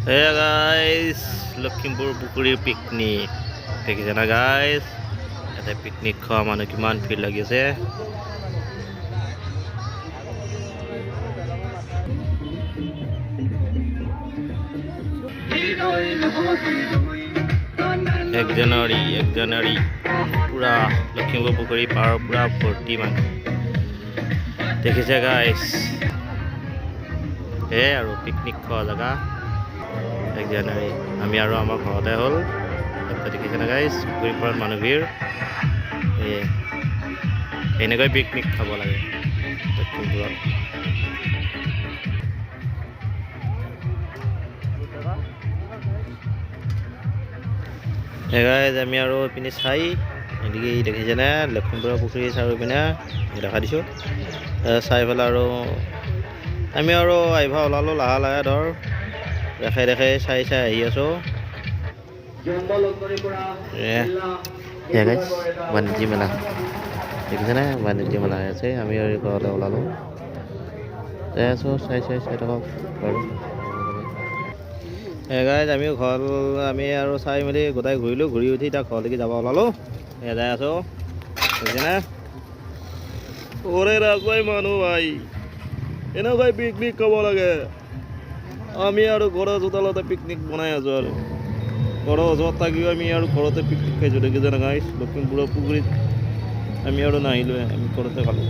Hey guys, Lakhimpur পুখুৰীৰ picnic দেখিছে না গাইজ ইয়াতে পিকনিক খোৱা মানুহ কিমান ভিৰ লাগি আছে এক জানুৱাৰী পুৰা লখিমপুৰ পুখুৰী পাৰ পুৰা ভৰ্তি মানুহ দেখিছে গাইজ আৰু পিকনিক খোৱা জেগা 1 জানুৱাৰী আমি আৰু আমাৰ ঘৰতে হ'ল দেখিছে না গাইজ পুখুৰীৰ পাৰত মানুহ ভিৰ এনেকৈ পিকনিক খাব লাগে লখিমপুৰত গাইজ আমি আৰু পিনে চাই এদিকে দেখিছে না লখিমপুৰৰ পুখুৰী চাৰিওপিনে দেখা দিছোঁ চাই পেলাই আৰু আমি আৰু আহিবা ওলালোঁ লাহে ধৰ দেখাই চাই আহি আছোঁ বাণিজ্যিক মেলা দেখিছে না বাণিজ্যিক মেলা আছে আমি আৰু ঘৰলৈ ওলালোঁ যাই আছোঁ চাই থাকক বাৰু গাইজ আমি আৰু চাই মেলি গোটাই ঘূৰিলোঁ ঘূৰি উঠি এতিয়া ঘৰলৈকে যাব ওলালোঁ যাই আছোঁ দেখিছে না ওৰে ৰাজবাই মানুহ ভাই এনেকুৱাই পিকনিক খাব লাগে আমি আৰু ঘৰৰ চোতালতে পিকনিক বনাই আছোঁ আৰু ঘৰৰ ওচৰত থাকিও আমি আৰু ঘৰতে পিকনিক খাইছোঁ দেখিছে না গাইজ লখিমপুৰৰ পুখুৰীত আমি আৰু নাহিলোঁ আমি ঘৰতে খালোঁ